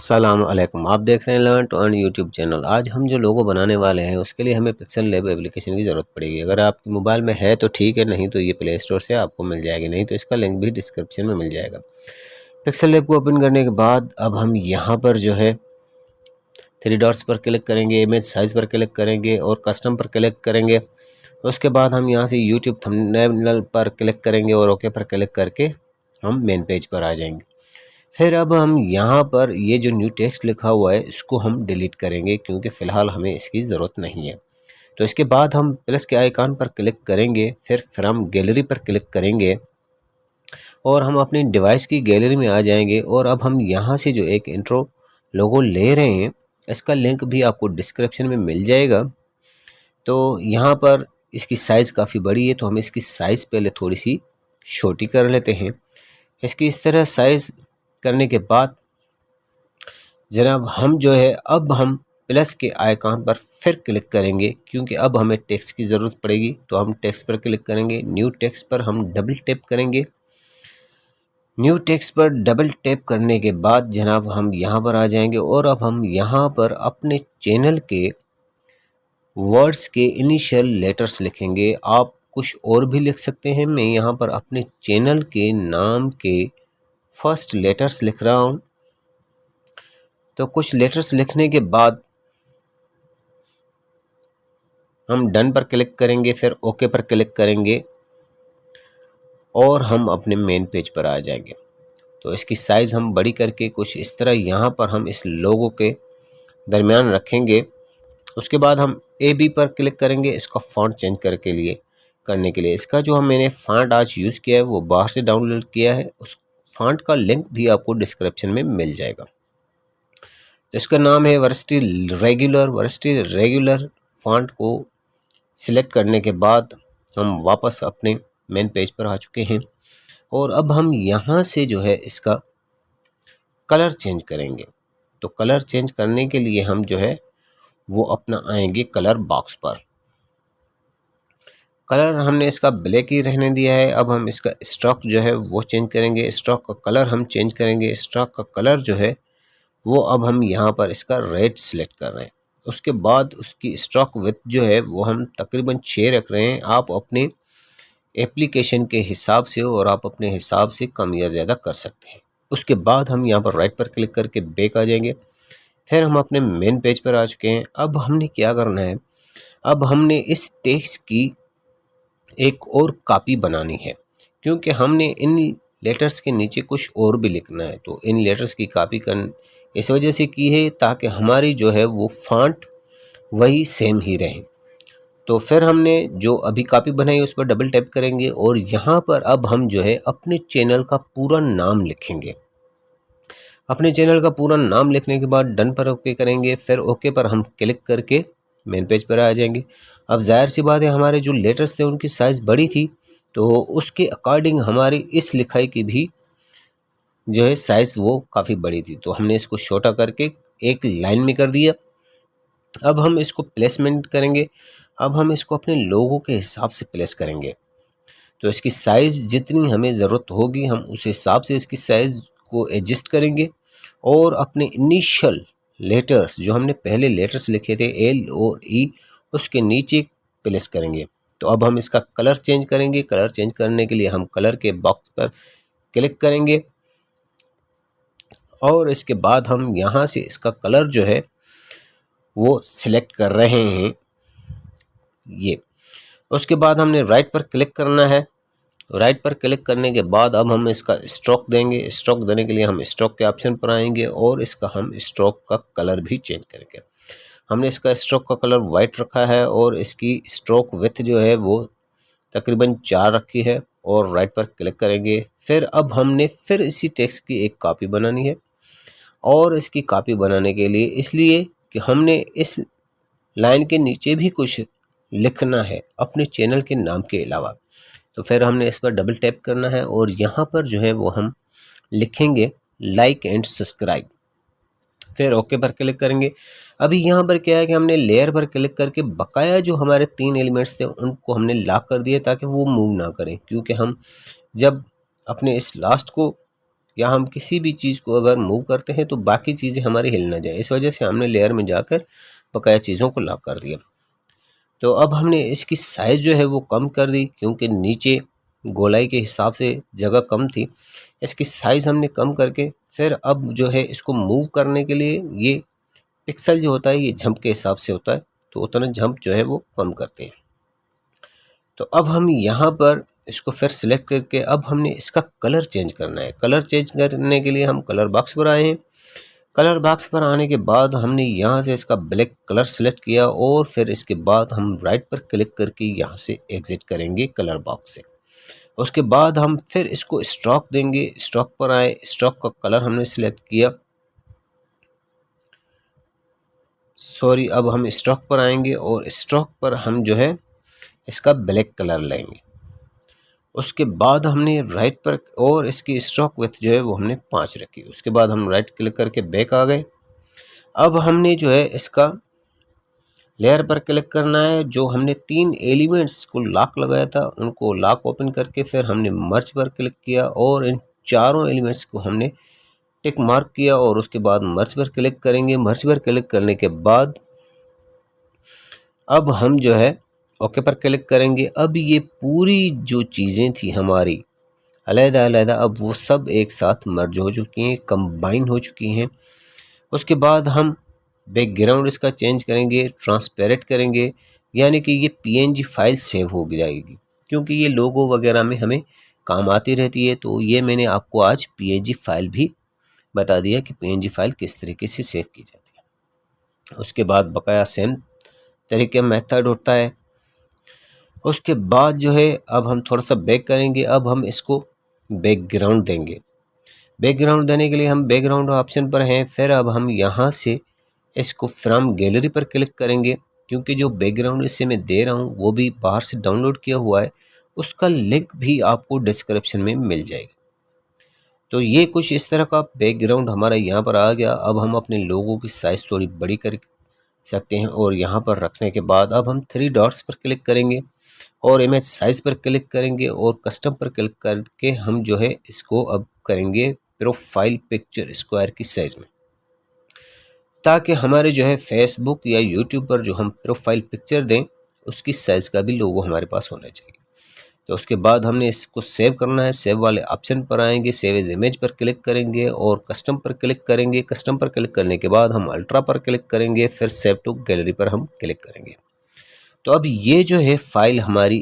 अस्सलाम वालेकुम। आप देख रहे हैं learn to earn YouTube channel. आज हम जो लोगो बनाने वाले हैं उसके लिए हमें पिक्सल लैब एप्लीकेशन की ज़रूरत पड़ेगी। अगर आपके मोबाइल में है तो ठीक है, नहीं तो ये प्ले स्टोर से आपको मिल जाएगी, नहीं तो इसका लिंक भी डिस्क्रिप्शन में मिल जाएगा। पिक्सल लैब को ओपन करने के बाद अब हम यहाँ पर जो है 3 डॉट्स पर क्लिक करेंगे, इमेज साइज़ पर क्लिक करेंगे और कस्टम पर क्लिक करेंगे। उसके बाद हम यहाँ से यूट्यूब थंबनेल पर क्लिक करेंगे और ओके पर क्लिक करके हम मेन पेज पर आ जाएंगे। फिर अब हम यहाँ पर ये जो न्यू टेक्स्ट लिखा हुआ है इसको हम डिलीट करेंगे क्योंकि फ़िलहाल हमें इसकी ज़रूरत नहीं है। तो इसके बाद हम प्लस के आइकन पर क्लिक करेंगे, फिर फ्रॉम गैलरी पर क्लिक करेंगे और हम अपनी डिवाइस की गैलरी में आ जाएंगे। और अब हम यहाँ से जो एक इंट्रो लोगो ले रहे हैं इसका लिंक भी आपको डिस्क्रिप्शन में मिल जाएगा। तो यहाँ पर इसकी साइज़ काफ़ी बड़ी है तो हम इसकी साइज़ पहले थोड़ी सी छोटी कर लेते हैं। इसकी इस तरह साइज़ करने के बाद जनाब हम जो है अब हम प्लस के आइकन पर फिर क्लिक करेंगे क्योंकि अब हमें टेक्स्ट की ज़रूरत पड़ेगी। तो हम टेक्स्ट पर क्लिक करेंगे, न्यू टेक्स्ट पर हम डबल टैप करेंगे। न्यू टेक्स्ट पर डबल टैप करने के बाद जनाब हम यहाँ पर आ जाएंगे और अब हम यहाँ पर अपने चैनल के वर्ड्स के इनिशियल लेटर्स लिखेंगे। आप कुछ और भी लिख सकते हैं। मैं यहाँ पर अपने चैनल के नाम के फर्स्ट लेटर्स लिख रहा हूँ। तो कुछ लेटर्स लिखने के बाद हम डन पर क्लिक करेंगे, फिर ओके पर क्लिक करेंगे और हम अपने मेन पेज पर आ जाएंगे। तो इसकी साइज़ हम बड़ी करके कुछ इस तरह यहाँ पर हम इस लोगो के दरमियान रखेंगे। उसके बाद हम AB पर क्लिक करेंगे इसका फ़ॉन्ट चेंज करने के लिए। इसका जो मैंने फ़ॉन्ट आज यूज़ किया है वो बाहर से डाउनलोड किया है। उस फ़ॉन्ट का लिंक भी आपको डिस्क्रिप्शन में मिल जाएगा। तो इसका नाम है वर्सिटी रेगुलर फ़ॉन्ट को सिलेक्ट करने के बाद हम वापस अपने मेन पेज पर आ चुके हैं और अब हम यहाँ से जो है इसका कलर चेंज करेंगे। तो कलर चेंज करने के लिए हम जो है वो अपना आएंगे कलर बॉक्स पर। कलर हमने इसका ब्लैक ही रहने दिया है। अब हम इसका स्ट्रोक जो है वो चेंज करेंगे, स्ट्रोक का कलर हम चेंज करेंगे। स्ट्रोक का कलर जो है वो अब हम यहाँ पर इसका रेड सिलेक्ट कर रहे हैं। उसके बाद उसकी स्ट्रोक विड्थ जो है वो हम तकरीबन 6 रख रहे हैं। आप अपने एप्लीकेशन के हिसाब से और आप अपने हिसाब से कम या ज़्यादा कर सकते हैं। उसके बाद हम यहाँ पर राइट पर क्लिक करके बैक आ जाएंगे। फिर हम अपने मेन पेज पर आ चुके हैं। अब हमने क्या करना है, अब हमने इस टेक्स्ट की एक और कॉपी बनानी है क्योंकि हमने इन लेटर्स के नीचे कुछ और भी लिखना है। तो इन लेटर्स की कॉपी इस वजह से की है ताकि हमारी जो है वो फ़ॉन्ट वही सेम ही रहे। तो फिर हमने जो अभी कॉपी बनाई उस पर डबल टैप करेंगे और यहाँ पर अब हम जो है अपने चैनल का पूरा नाम लिखेंगे। अपने चैनल का पूरा नाम लिखने के बाद डन पर ओके करेंगे, फिर ओके पर हम क्लिक करके मेन पेज पर आ जाएंगे। अब जाहिर सी बात है हमारे जो लेटर्स थे उनकी साइज़ बड़ी थी तो उसके अकॉर्डिंग हमारी इस लिखाई की भी जो है साइज़ वो काफ़ी बड़ी थी। तो हमने इसको छोटा करके एक लाइन में कर दिया। अब हम इसको प्लेसमेंट करेंगे। अब हम इसको अपने लोगों के हिसाब से प्लेस करेंगे। तो इसकी साइज़ जितनी हमें ज़रूरत होगी हम उस हिसाब से इसकी साइज़ को एडजस्ट करेंगे और अपने इनिशियल लेटर्स जो हमने पहले लेटर्स लिखे थे L और E उसके नीचे प्लेस करेंगे। तो अब हम इसका कलर चेंज करेंगे। कलर चेंज करने के लिए हम कलर के बॉक्स पर क्लिक करेंगे और इसके बाद हम यहाँ से इसका कलर जो है वो सिलेक्ट कर रहे हैं ये। उसके बाद हमने राइट पर क्लिक करना है। राइट पर क्लिक करने के बाद अब हम इसका स्ट्रोक देंगे। स्ट्रोक देने के लिए हम स्ट्रोक के ऑप्शन पर आएंगे और इसका हम स्ट्रोक का कलर भी चेंज करेंगे। हमने इसका स्ट्रोक का कलर वाइट रखा है और इसकी स्ट्रोक विड्थ जो है वो तकरीबन 4 रखी है और राइट पर क्लिक करेंगे। फिर अब हमने फिर इसी टेक्स्ट की एक कॉपी बनानी है और इसकी कॉपी बनाने के लिए इसलिए कि हमने इस लाइन के नीचे भी कुछ लिखना है अपने चैनल के नाम के अलावा। तो फिर हमने इस पर डबल टैप करना है और यहाँ पर जो है वो हम लिखेंगे लाइक एंड सब्सक्राइब। फिर ओके पर क्लिक करेंगे। अभी यहाँ पर क्या है कि हमने लेयर पर क्लिक करके बकाया जो हमारे 3 एलिमेंट्स थे उनको हमने लॉक कर दिया ताकि वो मूव ना करें, क्योंकि हम जब अपने इस लास्ट को या हम किसी भी चीज़ को अगर मूव करते हैं तो बाकी चीज़ें हमारी हिल ना जाए, इस वजह से हमने लेयर में जाकर बकाया चीज़ों को लॉक कर दिया। तो अब हमने इसकी साइज़ जो है वो कम कर दी, क्योंकि नीचे गोलाई के हिसाब से जगह कम थी। इसकी साइज़ हमने कम करके फिर अब जो है इसको मूव करने के लिए ये पिक्सल जो होता है ये झंप के हिसाब से होता है, तो उतना झंप जो है वो कम करते हैं। तो अब हम यहाँ पर इसको फिर सिलेक्ट करके अब हमने इसका कलर चेंज करना है। कलर चेंज करने के लिए हम कलर बॉक्स पर आए हैं। कलर बॉक्स पर आने के बाद हमने यहाँ से इसका ब्लैक कलर सेलेक्ट किया और फिर इसके बाद हम राइट पर क्लिक करके यहाँ से एग्ज़िट करेंगे कलर बॉक्स से। उसके बाद हम फिर इसको स्ट्रोक देंगे। स्ट्रोक पर आए, स्ट्रोक का कलर हमने सिलेक्ट किया। सॉरी, अब हम स्ट्रोक पर आएंगे और स्ट्रोक पर हम जो है इसका ब्लैक कलर लेंगे। उसके बाद हमने राइट पर और इसकी स्ट्रोक विड्थ जो है वो हमने 5 रखी। उसके बाद हम राइट क्लिक करके बैक आ गए। अब हमने जो है इसका लेयर पर क्लिक करना है। जो हमने 3 एलिमेंट्स को लॉक लगाया था उनको लॉक ओपन करके फिर हमने मर्ज पर क्लिक किया और इन चारों एलिमेंट्स को हमने टिक मार्क किया और उसके बाद मर्ज पर क्लिक करेंगे। मर्ज पर क्लिक करने के बाद अब हम जो है ओके पर क्लिक करेंगे। अब ये पूरी जो चीज़ें थी हमारी अलग-अलग, अब वो सब एक साथ मर्ज हो चुकी हैं, कंबाइन हो चुकी हैं। उसके बाद हम बैकग्राउंड इसका चेंज करेंगे, ट्रांसपेरेंट करेंगे, यानी कि ये पीएनजी फाइल सेव हो जाएगी, क्योंकि ये लोगो वगैरह में हमें काम आती रहती है। तो ये मैंने आपको आज पीएनजी फाइल भी बता दिया कि पीएनजी फाइल किस तरीके से सेव की जाती है। उसके बाद बकाया सेम तरीके मेथड होता है। उसके बाद जो है अब हम थोड़ा सा बैक करेंगे। अब हम इसको बैकग्राउंड देंगे। बैकग्राउंड देने के लिए हम बैकग्राउंड ऑप्शन पर हैं। फिर अब हम यहाँ से इसको फ्रॉम गैलरी पर क्लिक करेंगे, क्योंकि जो बैकग्राउंड इससे मैं दे रहा हूँ वो भी बाहर से डाउनलोड किया हुआ है, उसका लिंक भी आपको डिस्क्रिप्शन में मिल जाएगा। तो ये कुछ इस तरह का बैकग्राउंड हमारा यहाँ पर आ गया। अब हम अपने लोगों की साइज़ थोड़ी बड़ी कर सकते हैं और यहाँ पर रखने के बाद अब हम 3 डॉट्स पर क्लिक करेंगे और इमेज साइज़ पर क्लिक करेंगे और कस्टम पर क्लिक करके हम जो है इसको अब करेंगे प्रोफाइल पिक्चर स्क्वायर की साइज़ में, ताकि हमारे जो है फेसबुक या यूट्यूब पर जो हम प्रोफाइल पिक्चर दें उसकी साइज़ का भी लोगो हमारे पास होना चाहिए। तो उसके बाद हमने इसको सेव करना है। सेव वाले ऑप्शन पर आएंगे, सेव एज इमेज पर क्लिक करेंगे और कस्टम पर क्लिक करेंगे। कस्टम पर क्लिक करने के बाद हम अल्ट्रा पर क्लिक करेंगे, फिर सेव टू गैलरी पर हम क्लिक करेंगे। तो अब ये जो है फाइल हमारी